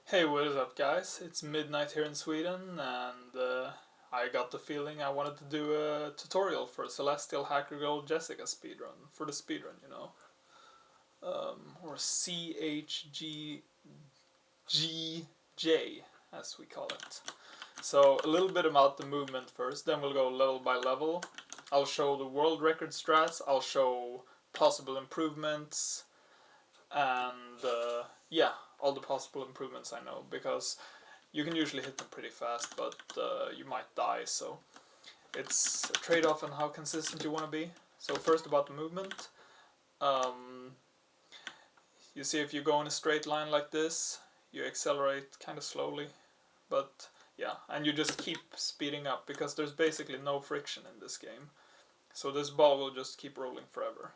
Hey, what is up, guys? It's midnight here in Sweden, and I got the feeling I wanted to do a tutorial for Celestial Hacker Girl Jessica speedrun, for the speedrun, or CHGJ, as we call it. So, a little bit about the movement first, then we'll go level by level. I'll show the world record strats, I'll show possible improvements, and yeah, all the possible improvements I know, because you can usually hit them pretty fast, but you might die, so it's a trade-off on how consistent you want to be. So first about the movement, um, you see if you go in a straight line like this, you accelerate kind of slowly, but yeah, and you just keep speeding up, because there's basically no friction in this game. So this ball will just keep rolling forever.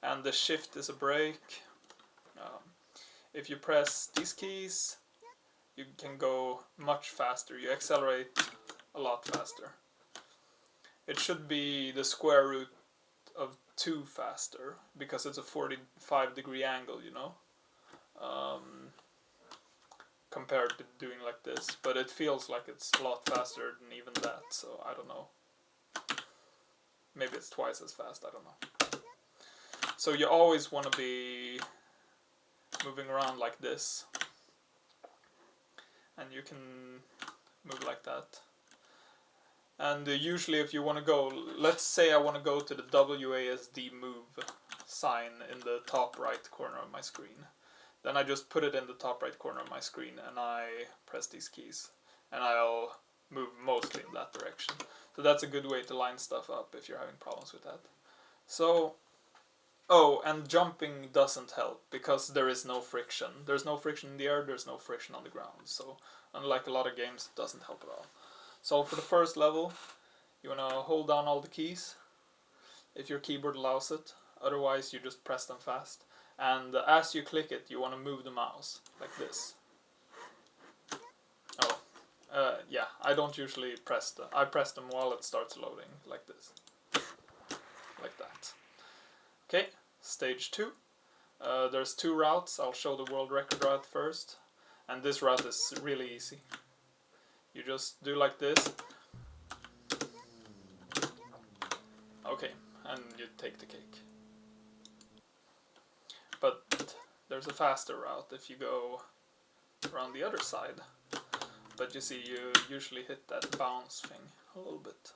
And the shift is a brake. Um, if you press these keys, you can go much faster. You accelerate a lot faster. It should be the square root of 2 faster, because it's a 45-degree angle, compared to doing like this. But it feels like it's a lot faster than even that, so I don't know. Maybe it's twice as fast, I don't know. So you always want to be moving around like this. And you can move like that. And usually if you want to go, let's say I want to go to the WASD move sign in the top right corner of my screen. Then I just put it in the top right corner of my screen and I press these keys. And I'll move mostly in that direction. So that's a good way to line stuff up if you're having problems with that. So, oh, and jumping doesn't help because there is no friction. There's no friction in the air, there's no friction on the ground. So unlike a lot of games, it doesn't help at all. So for the first level, you want to hold down all the keys, if your keyboard allows it. Otherwise, you just press them fast. And as you click it, you want to move the mouse, like this. Oh, yeah, I don't usually press them. I press them while it starts loading, like this. Like that. Okay, stage 2. There's 2 routes. I'll show the world record route first. And this route is really easy. You just do like this. Okay, and you take the cake. But there's a faster route if you go around the other side. But you see, you usually hit that bounce thing a little bit.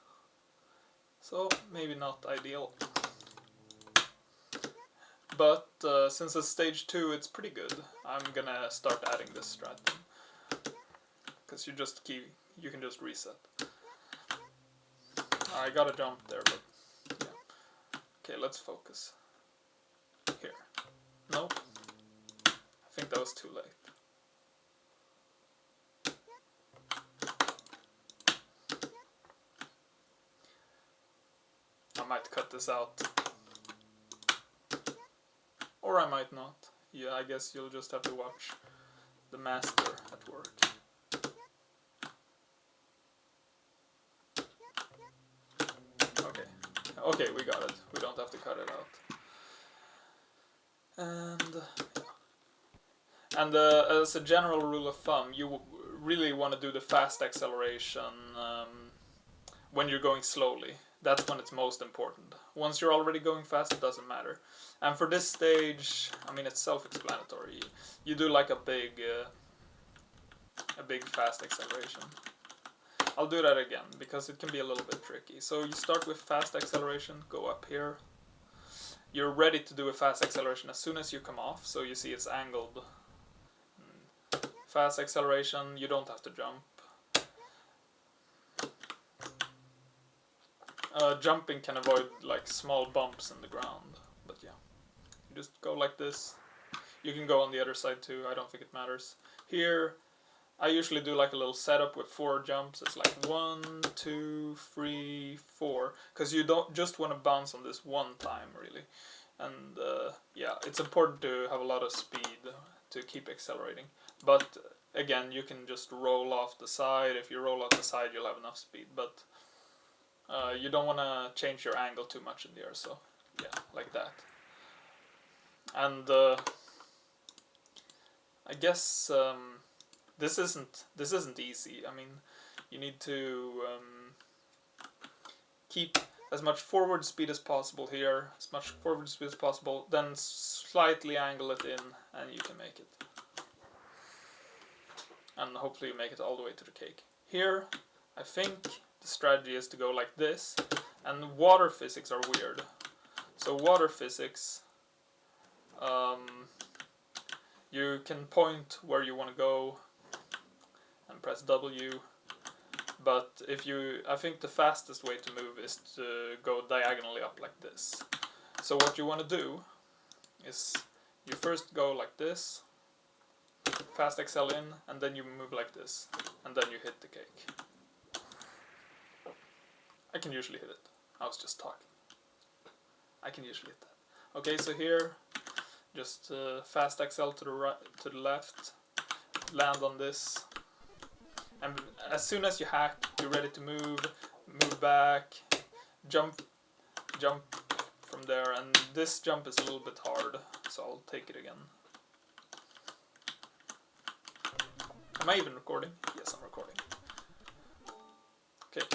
So, maybe not ideal. But since it's stage 2, it's pretty good. I'm gonna start adding this strat. Because you can just reset. I got a jump there, but yeah. Okay, let's focus. Here. Nope. I think that was too late. I might cut this out. Or I might not. Yeah, I guess you'll just have to watch the master at work. Okay, we got it. We don't have to cut it out. And as a general rule of thumb, you really want to do the fast acceleration when you're going slowly. That's when it's most important. Once you're already going fast, it doesn't matter. And for this stage, I mean, it's self-explanatory. You do like a big fast acceleration. I'll do that again, because it can be a little bit tricky. So you start with fast acceleration, go up here. You're ready to do a fast acceleration as soon as you come off, so you see it's angled. Fast acceleration, you don't have to jump. Jumping can avoid like small bumps in the ground, but yeah. You just go like this. You can go on the other side too, I don't think it matters. Here, I usually do like a little setup with 4 jumps. It's like 1, 2, 3, 4. Because you don't just want to bounce on this one time, really. And yeah, it's important to have a lot of speed to keep accelerating. But again, you can just roll off the side. If you roll off the side, you'll have enough speed. But you don't want to change your angle too much in the air. So yeah, like that. And I guess this isn't easy. I mean, you need to keep as much forward speed as possible here, as much forward speed as possible, then slightly angle it in, and you can make it. And hopefully you make it all the way to the cake. Here, I think the strategy is to go like this, and water physics are weird. So water physics, you can point where you want to go and press W, but I think the fastest way to move is to go diagonally up like this. So what you want to do is you first go like this, fast accel in, and then you move like this, and then you hit the cake. I can usually hit it. I was just talking. I can usually hit that. Okay, so here, just fast accel to the right, to the left, land on this, and as soon as you hack, you're ready to move back, jump from there, and this jump is a little bit hard, so I'll take it again. Am I even recording? Yes, I'm recording. Okay,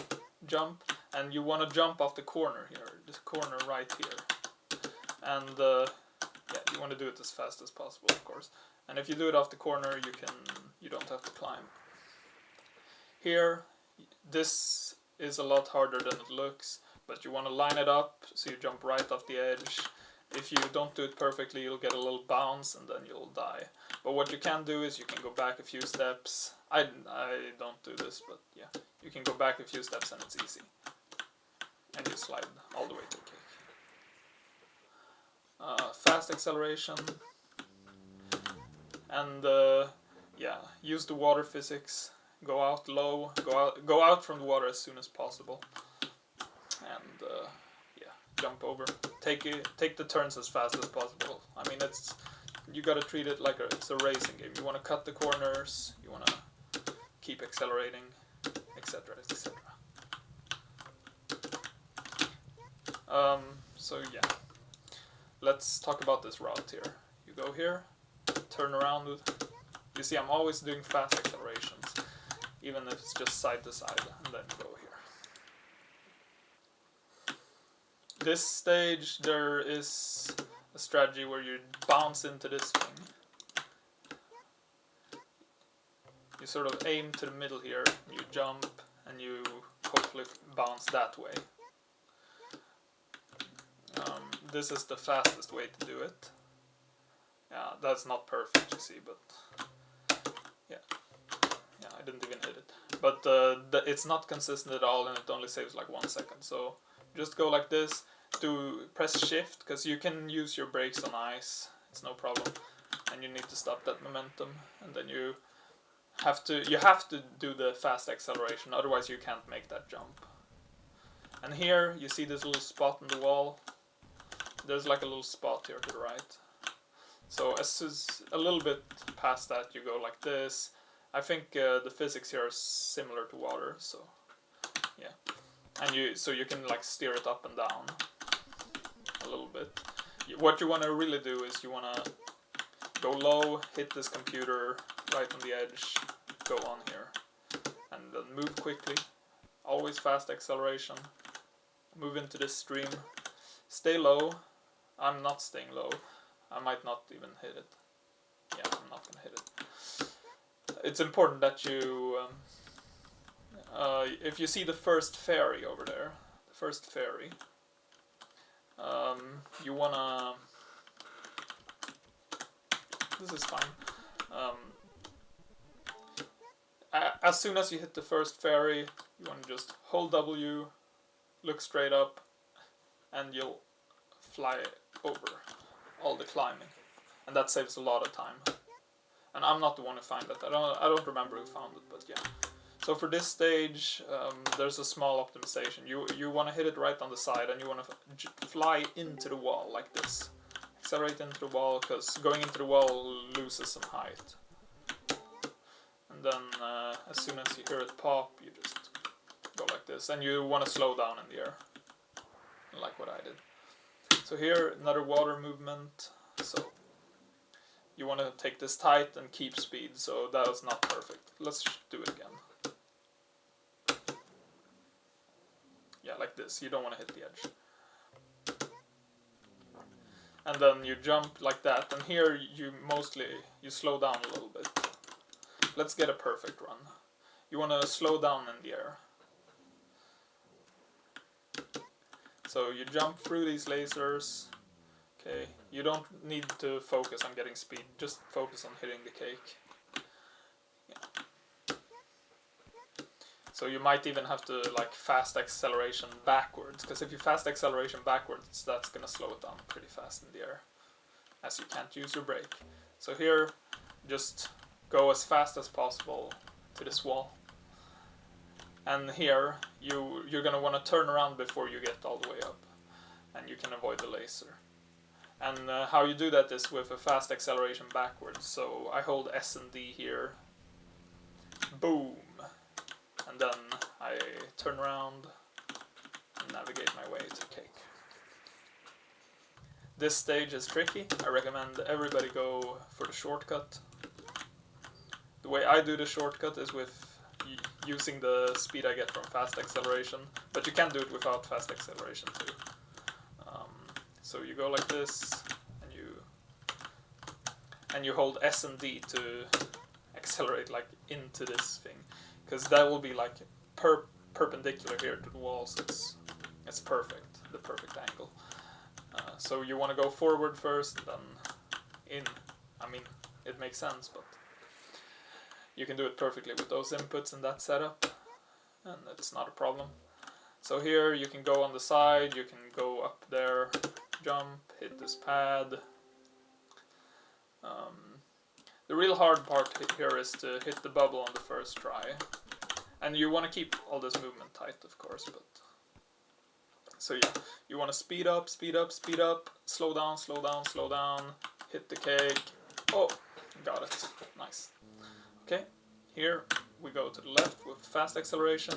jump, and you want to jump off the corner here, this corner right here, and yeah, you want to do it as fast as possible, of course. And if you do it off the corner, you don't have to climb. Here, this is a lot harder than it looks, but you want to line it up so you jump right off the edge. If you don't do it perfectly, you'll get a little bounce and then you'll die. But what you can do is you can go back a few steps. I don't do this, but yeah, you can go back a few steps and it's easy. And you slide all the way to the cake. Fast acceleration. And yeah, use the water physics. Go out low. Go out from the water as soon as possible. And yeah, jump over. Take the turns as fast as possible. I mean, you gotta treat it like it's a racing game. You want to cut the corners. You want to keep accelerating, etc., etc. So yeah, let's talk about this route here. You go here, turn around. You see, I'm always doing fast accelerations, even if it's just side to side, and then go here. This stage, there is a strategy where you bounce into this thing. You sort of aim to the middle here, you jump, and you hopefully bounce that way. This is the fastest way to do it. Yeah, that's not perfect, you see, but yeah, I didn't even hit it. But it's not consistent at all, and it only saves like 1 second. So just go like this. Press shift, because you can use your brakes on ice. It's no problem, and you need to stop that momentum, and then you have to do the fast acceleration. Otherwise, you can't make that jump. And here you see this little spot in the wall. There's like a little spot here to the right. So a little bit past that, you go like this. I think the physics here are similar to water, so yeah. And you can like steer it up and down a little bit. What you want to really do is you want to go low, hit this computer right on the edge, go on here, and then move quickly. Always fast acceleration. Move into this stream. Stay low. I'm not staying low. I might not even hit it. Yeah, I'm not gonna hit it. It's important that you, if you see the first fairy over there, the first fairy, you wanna, this is fine. As soon as you hit the first fairy, you wanna just hold W, look straight up, and you'll fly over all the climbing, and that saves a lot of time. And I'm not the one who found it. I don't remember who found it, but yeah. So for this stage, there's a small optimization. You want to hit it right on the side, and you want to fly into the wall like this. Accelerate into the wall, because going into the wall loses some height. And then as soon as you hear it pop, you just go like this, and you want to slow down in the air, like what I did. So here, another water movement. So you want to take this tight and keep speed, so that was not perfect. Let's do it again. Yeah, like this. You don't want to hit the edge. And then you jump like that, and here you slow down a little bit. Let's get a perfect run. You want to slow down in the air. So you jump through these lasers. Okay, you don't need to focus on getting speed, just focus on hitting the cake. Yeah. So you might even have to like fast acceleration backwards, because if you fast acceleration backwards, that's gonna slow it down pretty fast in the air, as you can't use your brake. So here, just go as fast as possible to this wall. And here, you're gonna want to turn around before you get all the way up, and you can avoid the laser. And how you do that is with a fast acceleration backwards. So I hold S and D here. Boom. And then I turn around and navigate my way to cake. This stage is tricky. I recommend everybody go for the shortcut. The way I do the shortcut is with using the speed I get from fast acceleration, but you can do it without fast acceleration too. So you go like this, and you hold S and D to accelerate like into this thing, because that will be like perpendicular here to the wall, so it's perfect, the perfect angle. So you want to go forward first, then in. I mean, it makes sense, but you can do it perfectly with those inputs and that setup, and it's not a problem. So here you can go on the side, you can go up there, jump, hit this pad. The real hard part here is to hit the bubble on the first try. And you want to keep all this movement tight, of course, but... So yeah, you want to speed up, speed up, speed up, slow down, slow down, slow down, hit the cake. Oh, got it. Nice. Okay, here we go to the left with fast acceleration.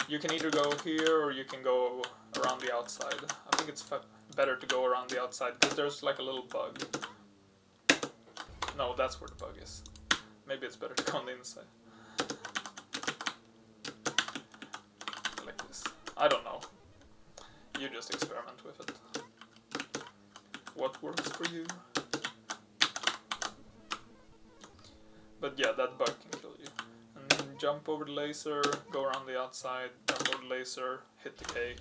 You can either go here or you can go around the outside. I think it's better to go around the outside because there's like a little bug. No, that's where the bug is. Maybe it's better to go on the inside. Like this. I don't know. You just experiment with it. What works for you? But yeah, that bug can kill you. And then jump over the laser, go around the outside, jump over the laser, hit the cake.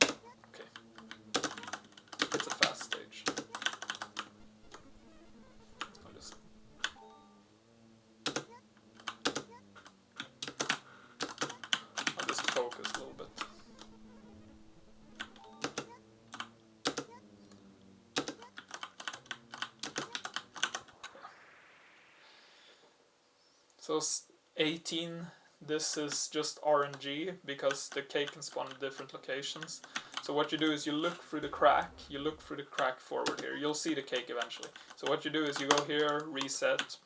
Okay. It's a fast stage. I'll just focus a little bit. So 18, this is just RNG because the cake can spawn in different locations. So what you do is you look through the crack forward here. You'll see the cake eventually. So what you do is you go here, reset,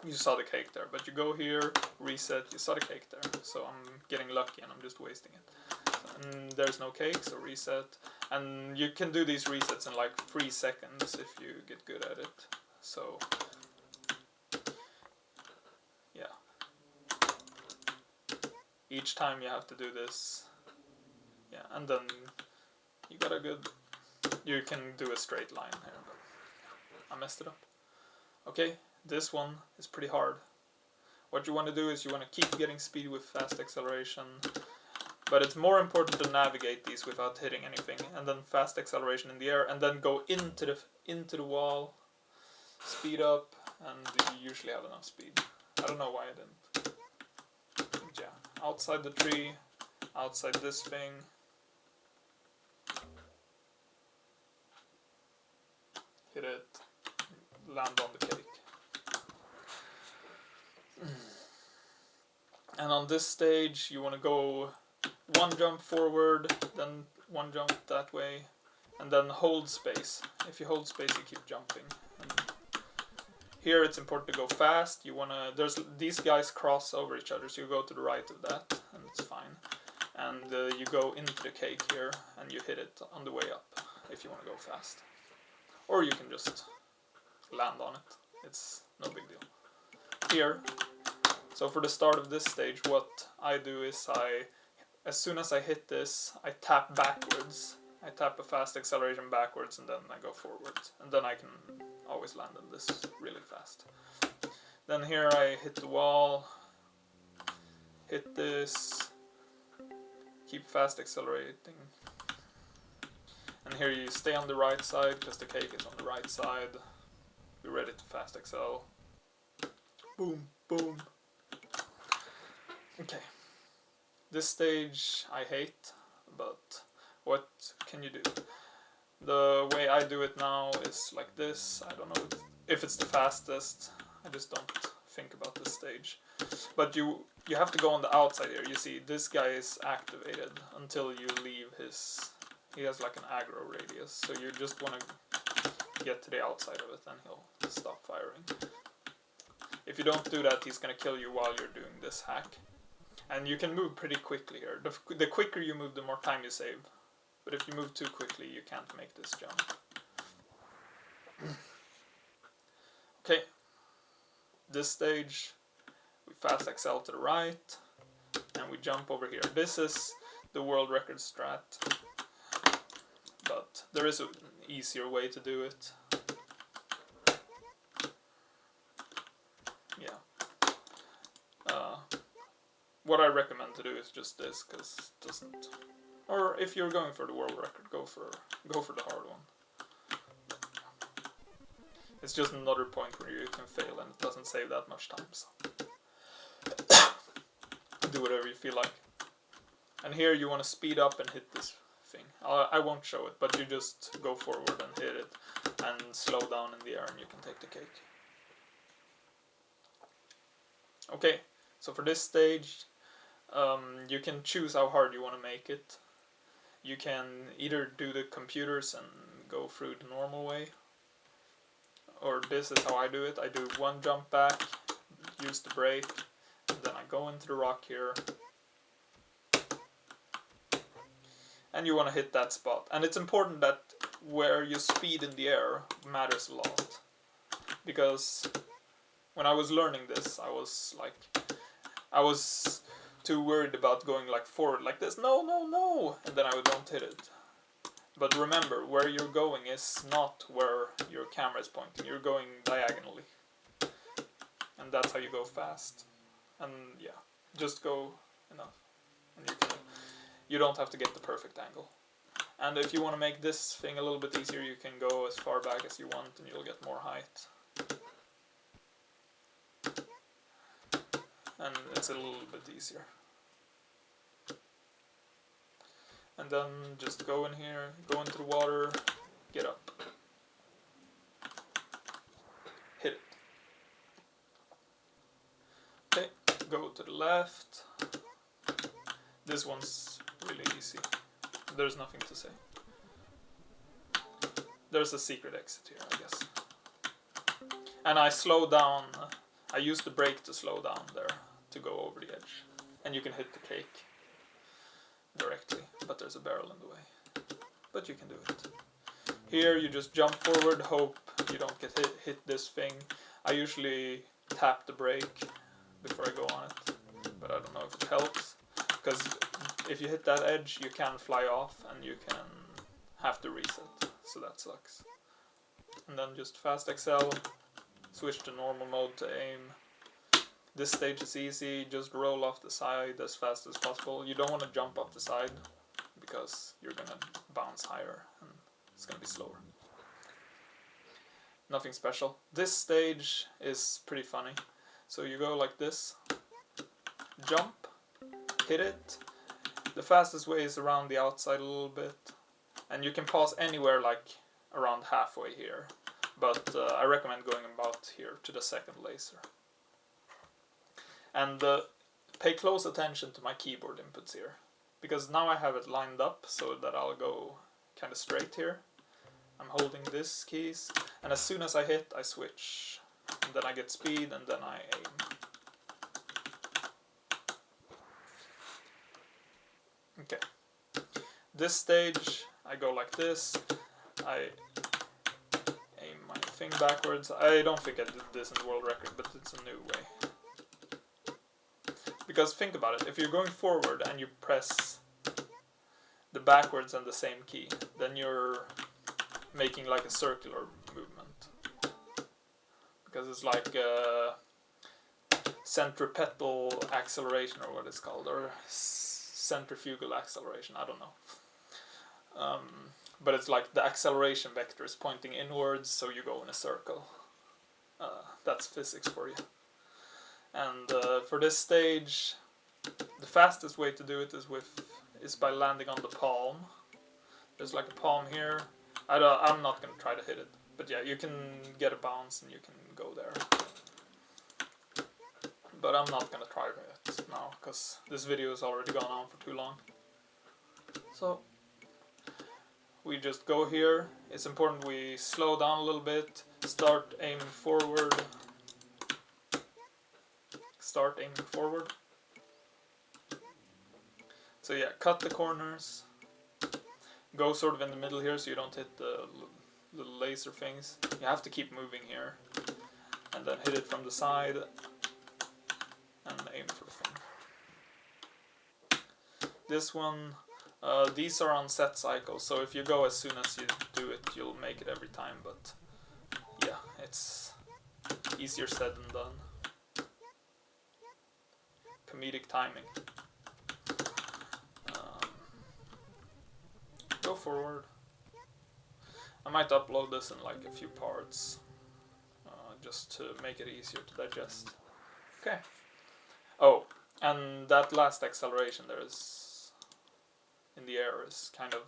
you saw the cake there. But you go here, reset, you saw the cake there. So I'm getting lucky and I'm just wasting it. And there's no cake, so reset. And you can do these resets in like 3 seconds if you get good at it. So... each time you have to do this, yeah, and then you got a good, you can do a straight line here, but I messed it up. Okay, this one is pretty hard. What you want to do is you want to keep getting speed with fast acceleration, but it's more important to navigate these without hitting anything, and then fast acceleration in the air, and then go into the wall, speed up, and you usually have enough speed. I don't know why I didn't. Yeah, outside the tree, outside this thing. Hit it, land on the cake. And on this stage, you want to go one jump forward, then one jump that way, and then hold space. If you hold space, you keep jumping. And here it's important to go fast. You wanna, these guys cross over each other, so you go to the right of that, and it's fine. And you go into the cake here, and you hit it on the way up, if you wanna go fast. Or you can just land on it. It's no big deal. Here, so for the start of this stage, what I do is as soon as I hit this, I tap backwards. I tap a fast acceleration backwards and then I go forwards. And then I can always land on this really fast. Then here I hit the wall, hit this, keep fast accelerating. And here you stay on the right side because the cake is on the right side. Be ready to fast excel. Boom, boom. Okay. This stage I hate, but what can you do? The way I do it now is like this. I don't know if it's the fastest. I just don't think about this stage. But you have to go on the outside here. You see, this guy is activated until you leave his... He has like an aggro radius, so you just want to get to the outside of it and he'll stop firing. If you don't do that, he's going to kill you while you're doing this hack. And you can move pretty quickly here. The quicker you move, the more time you save. But if you move too quickly, you can't make this jump. Okay. This stage, we fast excel to the right, and we jump over here. This is the world record strat. But there is an easier way to do it. Yeah. What I recommend to do is just this, because it doesn't... Or if you're going for the world record, go for the hard one. It's just another point where you can fail and it doesn't save that much time, so... Do whatever you feel like. And here you want to speed up and hit this thing. I won't show it, but you just go forward and hit it and slow down in the air and you can take the cake. Okay, so for this stage, you can choose how hard you want to make it. You can either do the computers and go through the normal way, or this is how I do it. I do one jump back, use the brake, and then I go into the rock here. And you want to hit that spot. And it's important that where you speed in the air matters a lot. Because when I was learning this, I was too worried about going like forward like this. No, no, no! And then I don't hit it. But remember, where you're going is not where your camera is pointing. You're going diagonally. And that's how you go fast. And yeah, just go enough. And you don't have to get the perfect angle. And if you want to make this thing a little bit easier, you can go as far back as you want and you'll get more height. And it's a little bit easier. And then just go in here, go into the water, get up. Hit it. Okay, go to the left. This one's really easy. There's nothing to say. There's a secret exit here, I guess. And I slow down. I use the brake to slow down there to go over the edge. And you can hit the cake directly, but there's a barrel in the way. But you can do it. Here you just jump forward, hope you don't get hit this thing. I usually tap the brake before I go on it, but I don't know if it helps. Because if you hit that edge, you can fly off and you can have to reset, so that sucks. And then just fast excel, switch to normal mode to aim. This stage is easy, just roll off the side as fast as possible. You don't want to jump off the side because you're gonna bounce higher and it's gonna be slower. Nothing special. This stage is pretty funny. So you go like this, jump, hit it. The fastest way is around the outside a little bit, and you can pause anywhere like around halfway here, but I recommend going about here to the second laser. And pay close attention to my keyboard inputs here, because now I have it lined up so that I'll go kind of straight here. I'm holding this keys, and as soon as I hit, I switch, and then I get speed, and then I aim. Okay, this stage I go like this, I aim my thing backwards. I don't think I did this in the world record, but it's a new way. Because think about it, if you're going forward and you press the backwards and the same key, then you're making like a circular movement. Because it's like centripetal acceleration, or what it's called, or centrifugal acceleration, I don't know. But it's like the acceleration vector is pointing inwards, so you go in a circle. That's physics for you. And for this stage, the fastest way to do it is by landing on the palm. There's like a palm here. I'm not gonna try to hit it, but yeah, you can get a bounce and you can go there. But I'm not gonna try it now, because this video has already gone on for too long. So we just go here. It's important we slow down a little bit, start aiming forward. Start aiming forward. So yeah, cut the corners. Go sort of in the middle here so you don't hit the little laser things. You have to keep moving here. And then hit it from the side. And aim for the thing. This one, these are on set cycles, so if you go as soon as you do it, you'll make it every time, but yeah, it's easier said than done. Comedic timing. Go forward. I might upload this in like a few parts, just to make it easier to digest. Okay. Oh, and that last acceleration there is in the air is kind of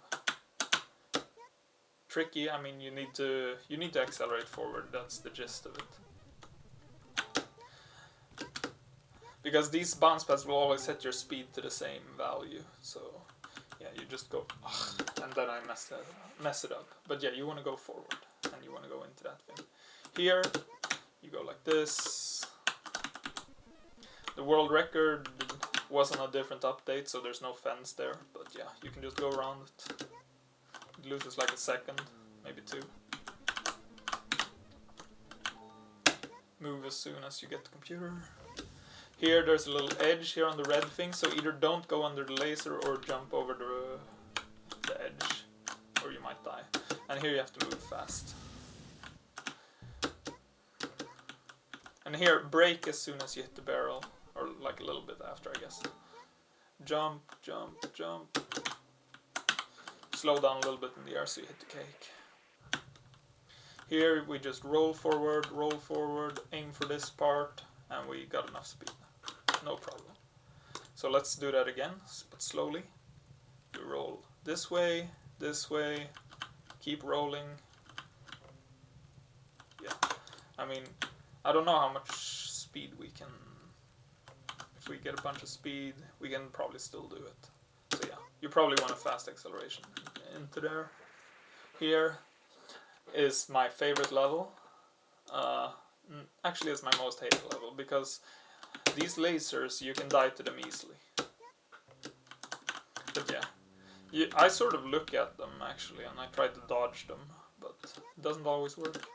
tricky. I mean, you need to accelerate forward. That's the gist of it. Because these bounce pads will always set your speed to the same value. So yeah, you just go, and then I mess it up. But yeah, you want to go forward and you want to go into that thing. Here, you go like this. The world record was on a different update, so there's no fence there. But yeah, you can just go around it. It loses like a second, maybe 2. Move as soon as you get the computer. Here there's a little edge here on the red thing, so either don't go under the laser or jump over the edge, or you might die. And here you have to move fast. And here, brake as soon as you hit the barrel, or like a little bit after, I guess. Jump, jump, jump. Slow down a little bit in the air so you hit the cake. Here we just roll forward, aim for this part, and we got enough speed. No problem. So let's do that again, but slowly. We roll this way, keep rolling. Yeah, I mean, I don't know how much speed we can, if we get a bunch of speed, we can probably still do it. So yeah, you probably want a fast acceleration into there. Here is my favorite level. Actually, it's my most hated level, because these lasers, you can die to them easily. But yeah, I sort of look at them actually, and I try to dodge them, but it doesn't always work.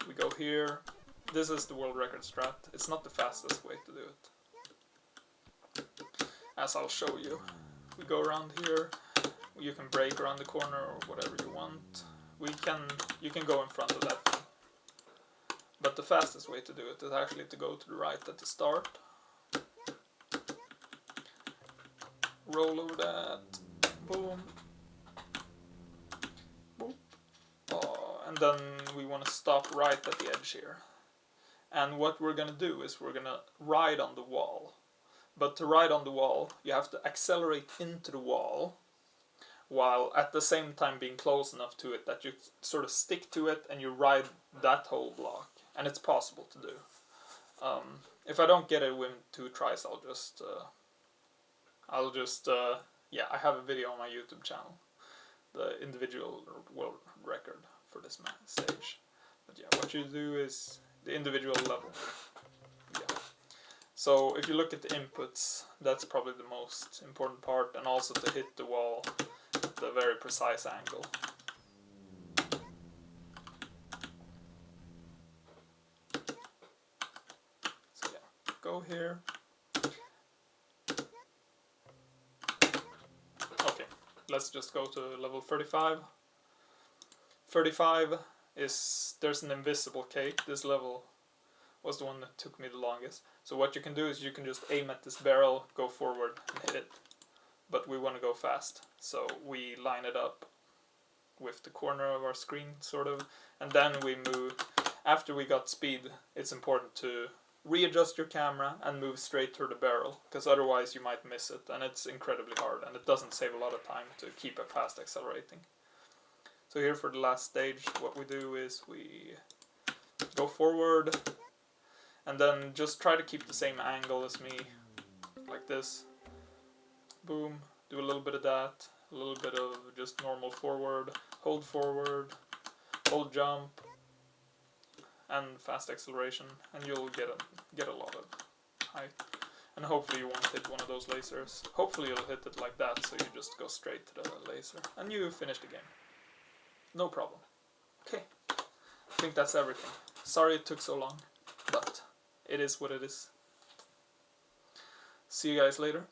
We go here. This is the world record strat. It's not the fastest way to do it, as I'll show you. We go around here. You can brake around the corner or whatever you want. You can go in front of that thing. But the fastest way to do it is actually to go to the right at the start. Roll over that. Boom. Boop. Oh, and then we want to stop right at the edge here. And what we're going to do is we're going to ride on the wall. But to ride on the wall, you have to accelerate into the wall, while at the same time being close enough to it that you sort of stick to it and you ride that whole block. And it's possible to do. If I don't get it within 2 tries, yeah, I have a video on my YouTube channel, the individual world record for this stage. But yeah, what you do is the individual level. Yeah. So if you look at the inputs, that's probably the most important part, and also to hit the wall at a very precise angle. go here. Okay, let's just go to level 35. 35 is, there's an invisible cake. This level was the one that took me the longest. So what you can do is you can just aim at this barrel, go forward and hit it. But we want to go fast, so we line it up with the corner of our screen, sort of, and then we move. After we got speed, it's important to readjust your camera and move straight to the barrel, because otherwise you might miss it, and it's incredibly hard, and it doesn't save a lot of time to keep it fast accelerating. So here for the last stage, what we do is we go forward, and then just try to keep the same angle as me, like this. Boom, do a little bit of that, a little bit of just normal forward, hold jump, and fast acceleration, and you'll get a lot of height. And hopefully you won't hit one of those lasers. Hopefully you'll hit it like that, so you just go straight to the laser, and you finish the game. No problem. Okay, I think that's everything. Sorry it took so long, but it is what it is. See you guys later.